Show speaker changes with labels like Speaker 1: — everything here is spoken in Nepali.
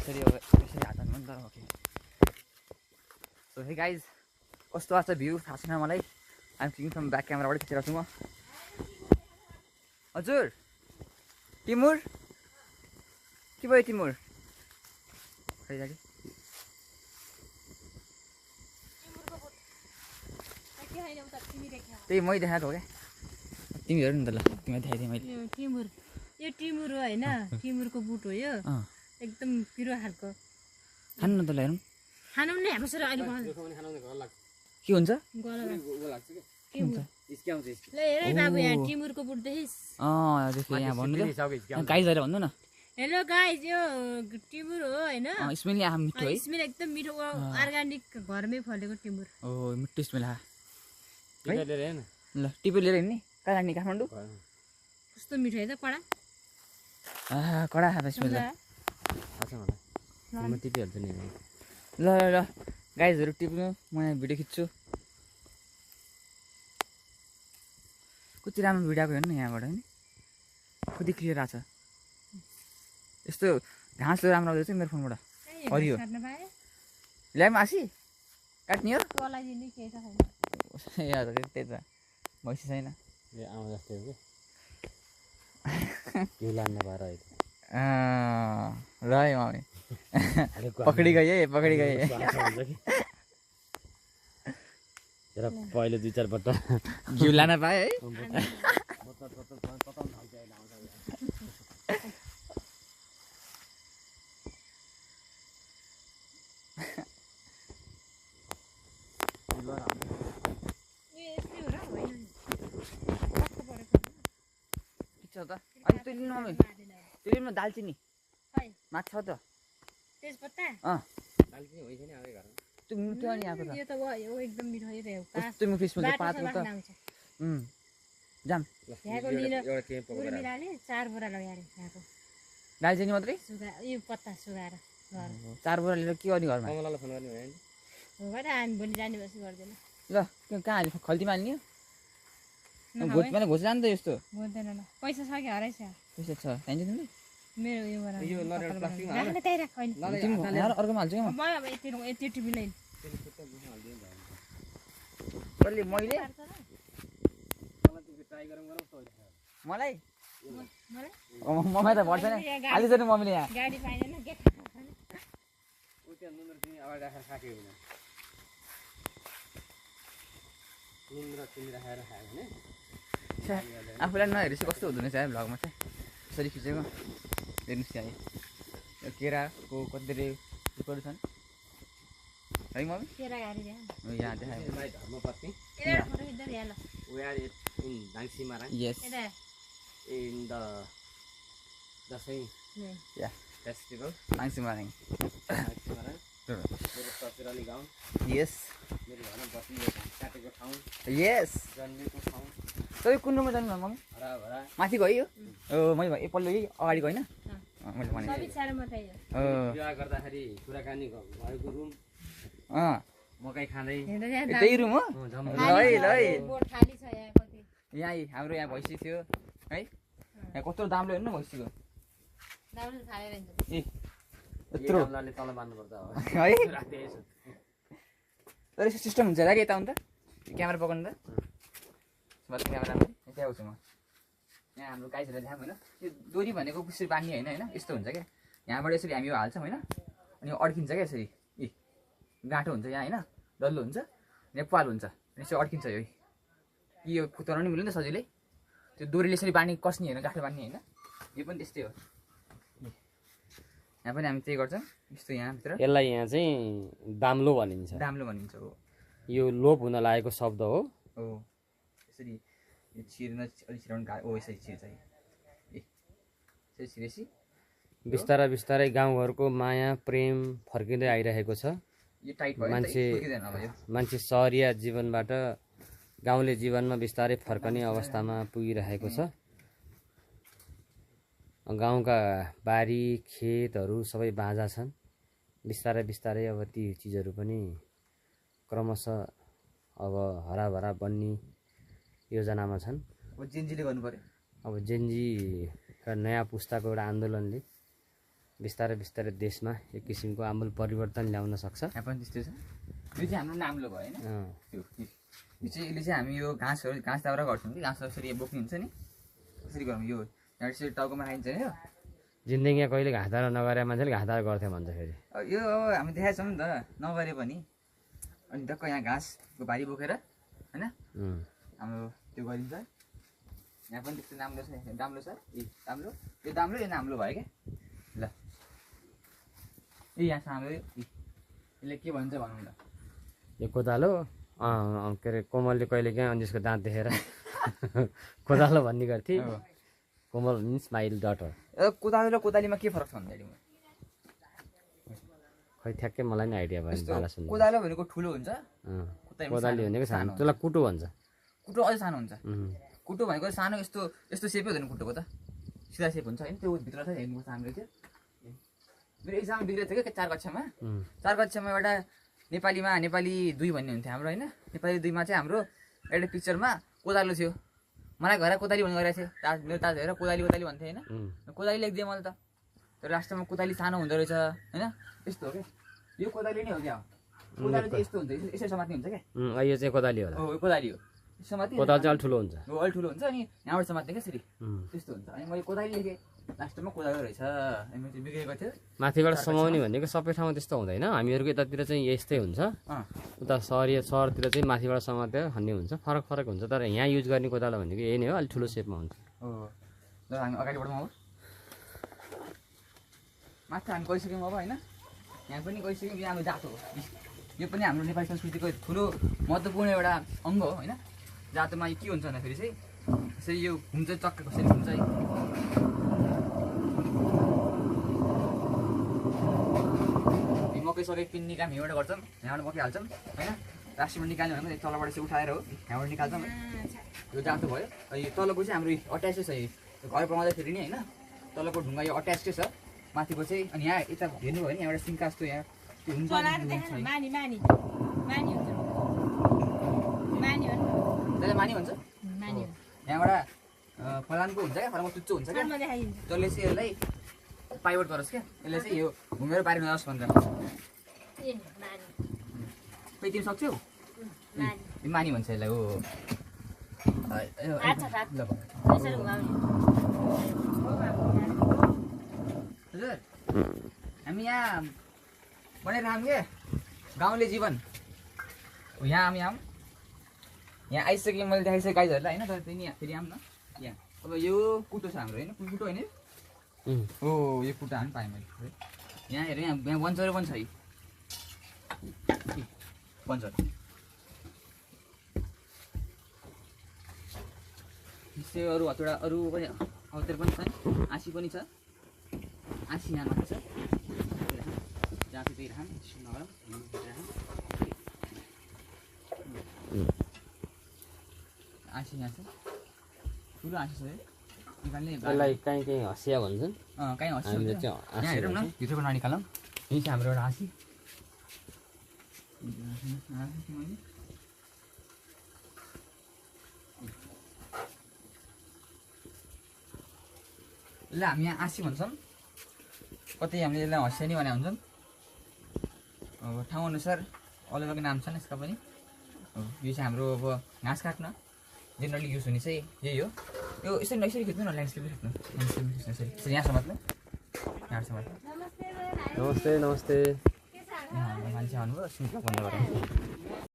Speaker 1: यसरी अब यसरी हात हान्नु नि त ओके सो हे गाइज कस्तो आएको छ भ्यू थाहा छैन मलाई आइम क्लिङ फ्रम ब्याक क्यामेराबाट खिचेर छु म हजुर टिमुर के भयो टिमुर खै दाजु त्यही मै देखाएको हो क्या तिमी हेर नि त ल तिमीलाई देखाइदिएँ मैले
Speaker 2: यो टिमुर हो होइन टिमुरको बुट हो यो एकदम पिरो खालको
Speaker 1: खानु न त ल हेरौँ
Speaker 2: खानु नि हाम्रो सर अहिले
Speaker 1: के हुन्छ
Speaker 2: ल हेरै बाबु यहाँ टिमुरको बुट देखिस्
Speaker 1: देखियो यहाँ भन्नु त गाइज आएर भन्नु न
Speaker 2: हेलो गाइज यो टिमुर हो होइन
Speaker 1: स्मेल यहाँ मिठो है
Speaker 2: स्मेल एकदम मिठो अर्ग्यानिक घरमै फलेको टिमुर
Speaker 1: ओ मिठो स्मेल है ल टिपेर लिएर हिँड्ने कहाँ जाने काठमाडौँ
Speaker 2: कस्तो मिठो है त कडा
Speaker 1: कडा खाँदा स्मेल
Speaker 3: म टिपिहाल्छु नि
Speaker 1: ल ल गाइजहरू टिप्नु म यहाँ भिडियो खिच्छु कति राम्रो भिडियो आएको हेर्नु न यहाँबाट होइन कति क्लियर आएको छ यस्तो घाँसले राम्रो आउँदैछ मेरो फोनबाट हरियो ल्याए मासी काट्ने हो याद त्यही त भैँसी छैन
Speaker 3: आउँ जस्तै हो कि लान्न भएर
Speaker 1: ल है मम्मी पकडी गए पकडी गए
Speaker 3: पहिले 2-4 पल्ट
Speaker 1: घिउ लान पाएँ है छ त अनि त्यो लिनु मम्मी त्यो लिनु दालचिनी माछा छ त
Speaker 2: तेजपत्ता
Speaker 3: दालचिनी होइन नि आवे घरमा
Speaker 1: त्यो मिठो अनि आएको
Speaker 2: यो त यो एकदम मिठो है
Speaker 1: कस्तो मिठो स्मेल पातको त जाम
Speaker 2: यहाँको लिन उर्मिलाले 4 बोरा लगाएर यहाँको
Speaker 1: दालचिनी मात्रै
Speaker 2: यो पत्ता सुगाएर
Speaker 1: 4 बोरा लिएर के गर्ने घरमा
Speaker 3: कमलालाई फोन गर्ने भएन
Speaker 2: हो भएर हामी भोलि जाने बसी गर्दैन
Speaker 1: ल कहाँ हाल्यो खल्तीमा हाल्ने घोट मैले घोच जान्छ यस्तो
Speaker 2: गर्दैन न पैसा छ कि हराइछ
Speaker 1: पैसा छ चाहिन्छ तिमीले
Speaker 2: मेरो
Speaker 3: यो नरेल प्लास्टिकमा
Speaker 2: राख्न त्यही राख अहिले
Speaker 1: तिमी यहाँ अर्कोमा हाल्छु क्या
Speaker 2: म अब यति टिभी नै
Speaker 1: कसले मैले मलाई मलाई त भर्छ नि हालिदिन्छ नि मम्मीले यहाँ
Speaker 2: गाडी पाइँदैन के आफूलाई नहेरेपछि कस्तो हुँदो रहेछ भ्लगमा चाहिँ यसरी खिचेको हेर्नुहोस् त्यहाँ यो केराको कतिले रुखहरू छन् है मम्मी केरा गाडी
Speaker 1: यहाँ देखायो
Speaker 3: धर्मपत्नी we are in Dangsimarang
Speaker 1: yes
Speaker 3: in the Dasai festival
Speaker 1: Dangsimarang
Speaker 3: Dangsimarang मेरो ससुराली गाउँ
Speaker 1: यस
Speaker 3: मेरो घरमा बस्ने काटेको ठाउँ
Speaker 1: यस
Speaker 3: जन्मेको ठाउँ
Speaker 1: तपाईँ कुन रुममा जानु मम्मी
Speaker 3: हराभरा
Speaker 1: माथि गयो ओ मैले पल्लो यही अगाडिको होइन मैले भने
Speaker 3: विवाह गर्दाखेरि कुराकानी भएको रुम मकै खाँदै
Speaker 1: त्यही रुम हो ल है यहाँ हाम्रो यहाँ भैँसी थियो है यहाँ कत्रो दामले हेर्नु भैँसीको यत्रो
Speaker 3: तल बान्नुपर्छ
Speaker 1: है तर यसो सिस्टम हुन्छ होला कि यता हुन्छ क्यामेरा पकाउनु त बस क्यामेरा त्यहाँ आउँछु म यहाँ हाम्रो गाईहरूलाई देखाऊँ होइन त्यो डोरी भनेको कसरी बान्ने होइन होइन यस्तो हुन्छ क्या यहाँबाट यसरी हामी यो हाल्छौँ होइन अनि यो अड्किन्छ क्या यसरी गाँठो हुन्छ यहाँ होइन डल्लो हुन्छ यहाँ पाल हुन्छ अनि यसरी अड्किन्छ यो तराउनु मिल्यो नि त सजिलै त्यो डोरीले यसरी बानी कस्ने होइन गाँठो बान्ने होइन यो पनि त्यस्तै हो यहाँ पनि हामी त्यही गर्छौँ यस्तो यहाँभित्र
Speaker 3: यसलाई यहाँ चाहिँ दाम्लो भनिन्छ
Speaker 1: दाम्लो भनिन्छ हो
Speaker 3: यो लोप हुन लागेको शब्द हो
Speaker 1: यसरी यो छिर्न अलिक छिराउनु गाह्रो यसरी छिर्छ यसरी छिरेपछि
Speaker 3: बिस्तारै बिस्तारै गाउँघरको माया प्रेम फर्किँदै आइरहेको छ
Speaker 1: यो टाइट भयो
Speaker 3: मान्छे सहरिया जीवनबाट गाउँले जीवनमा बिस्तारै फर्कने अवस्थामा पुगिरहेको छ गाउँका बारी खेतहरू सबै बाँझा छन् बिस्तारै बिस्तारै अब ती चिजहरू पनि क्रमशः अब हराभरा बन्ने योजनामा छन्
Speaker 1: जेनजीले गर्नु पर्यो
Speaker 3: अब जेनजी र नयाँ पुस्ताको एउटा आन्दोलनले बिस्तारै बिस्तारै देशमा एक किसिमको आमूल परिवर्तन ल्याउन सक्छ।
Speaker 1: यहाँ पनि त्यस्तै छ। यो चाहिँ हाम्रो नाम्लो भयो होइन, यो चाहिँ यसले चाहिँ हामी यो घाँस दाउरा गर्छौँ कि घाँस यसरी बोक्ने हुन्छ नि, यसरी गरौँ। यो यहाँ यसरी टाउकोमा राखिन्छ नि।
Speaker 3: जिन्दगीमा कहिले घाँस दाउरा नगरे मान्छेले घाँस दाउरा गर्थ्यो भन्छ फेरि।
Speaker 1: यो अब हामी देखाएको छौँ नि त, नगरे पनि। अनि टक्क यहाँ घाँसको भारी बोकेर होइन हाम्रो त्यो गरिन्छ। यहाँ पनि त्यस्तो राम्रो छ, राम्रो छ। राम्रो, यो राम्रो, यो नाम्लो भयो क्या। ल यहाँ छ हाम्रो, यसले के भन्छ भनौँ ल।
Speaker 3: यो कोदालो के अरे कोमलले कहिले काहीँ अन्जिसको दाँत देखेर कोदालो भन्ने गर्थे। कोमल मिन्स माइल डटर।
Speaker 1: कोदालो र कोदालीमा के फरक छ भन्दाखेरि
Speaker 3: खै ठ्याक्कै मलाई नि आइडिया भयो।
Speaker 1: कोदालो भनेको ठुलो हुन्छ,
Speaker 3: कोदाली भनेको सानो, त्यसलाई कुटो भन्छ।
Speaker 1: कुटो अझै सानो हुन्छ। कुटो भनेको सानो, यस्तो यस्तो सेपै हुँदैन कुटोको त, सिधा सेप हुन्छ होइन। त्यो भित्र छ हेर्नुपर्छ हामीले। त्यो मेरो एक्जाम बिग्रेको थियो क्या 4 कक्षामा। 4 कक्षामा एउटा नेपाली 2 भन्ने हुन्थ्यो हाम्रो होइन। नेपाली 2 मा चाहिँ हाम्रो एउटा पिक्चरमा कोदालो थियो। मलाई घर कोदाली भन्ने गरेको थियो, मेरो ताज हेरेर कोदाली भन्थ्यो होइन। कोदाली लेखिदिएँ मैले त, तर लास्टमा कोदाली सानो हुँदो रहेछ होइन। यस्तो हो क्या, यो कोदाली नै हो क्या। कोदाली चाहिँ यस्तो हुन्छ, यसरी समात्ने हुन्छ क्या।
Speaker 3: यो चाहिँ कोदाली होला।
Speaker 1: हो कोदाली हो, समात्ने।
Speaker 3: कोदालो चाहिँ अलिक ठुलो हुन्छ।
Speaker 1: हो अलिक ठुलो हुन्छ, अनि यहाँबाट समात्ने क्या यसरी, त्यस्तो हुन्छ। अनि मैले कोदाली लेखेँ, लास्टमा कोदालो रहेछ। अनि त्यो बिग्रेको थियो।
Speaker 3: माथिबाट समाउने भनेको सबै ठाउँमा त्यस्तो हुँदैन। हामीहरूको यतातिर चाहिँ यस्तै हुन्छ, उता सहरतिर चाहिँ माथिबाट समातेर खन्ने हुन्छ। फरक हुन्छ, तर यहाँ युज गर्ने कोदालो भनेको यही नै हो, अलिक ठुलो सेपमा हुन्छ।
Speaker 1: हो ल हामी अगाडि बढौँ। अब माथि हामी गइसक्यौँ अब होइन। यहाँ पनि गइसक्यौँ। यो हाम्रो जातो हो, यो पनि हाम्रो नेपाली संस्कृतिको ठुलो महत्त्वपूर्ण एउटा अङ्ग हो होइन। जातोमा के हुन्छ भन्दाखेरि चाहिँ यसरी यो घुम्छ, चक्का कसरी घुम्छ है। मकै सबै पिन्ने काम यहाँबाट गर्छौँ, यहाँबाट मकै हाल्छौँ होइन। लास्टमा निकाल्यो भने तलबाट चाहिँ उठाएर हो, यहाँबाट निकाल्छौँ है। यो जातो भयो। यो तलको चाहिँ हाम्रो अट्याचै छ, यो घर बनाउँदाखेरि नि होइन। तलको ढुङ्गा यो अट्याचै छ, माथिको चाहिँ। अनि यहाँ यता हेर्नुभयो भने यहाँबाट सिङ्का जस्तो यहाँ त्यो हुन्छ। त्यसलाई मानी भन्छ। यहाँबाट फलामको हुन्छ क्या, फलामको चुच्चो हुन्छ क्या, जसले चाहिँ यसलाई पाइवट गरोस् क्या। यसले चाहिँ यो घुमेर बाहिर नजाओस् भनेर। खै तिमी सक्छौ? मानी भन्छ यसलाई। हो हजुर हामी यहाँ बनेर आऊँ क्या, गाउँले जीवन हो। यहाँ हामी आऊँ, यहाँ आइसकेँ। मैले देखाइसकेँ गाइजहरूलाई होइन। तर त्यही फेरि आऊँ न। यहाँ अब यो कुटो छ हाम्रो होइन, कुटो होइन। हो यो कुटो हाल्नु पाएँ मैले। यहाँ हेरेँ, यहाँ वनचरो पनि छ है, वनचरो। त्यस्तै अरू हतुडा अरू पनि हतियार पनि छ, आँसी पनि छ। आँसी यहाँ माथि छ, जहाँ चाहिँ राखौँ नगरौँ। आँसी यहाँ छ, ठुलो आँसी छ है।
Speaker 3: यसलाई कहीँ हँसिया भन्छन्।
Speaker 1: कहीँ हँसिया हुन्छ। यहाँ हेरौँ न, भित्रबाट ननिकालौँ। यहीँ छ हाम्रो एउटा हाँसी। ल हामी यहाँ आँसी भन्छौँ, कतै हामीले यसलाई हँसिया नि भने हुन्छन्। अब ठाउँ अनुसार अलग अलग नाम छन् यसका पनि। यो चाहिँ हाम्रो अब घाँस काट्न जेनरली युज हुने चाहिँ यही हो। यो यसरी खिच्नु न, ल्यान्डस्केप खिच्नु, यसरी यहाँसम्म मात्रै, यहाँसम्म।
Speaker 3: नमस्ते।
Speaker 1: यहाँ मान्छे आउनुभयो, सुनको बन्द गरौँ।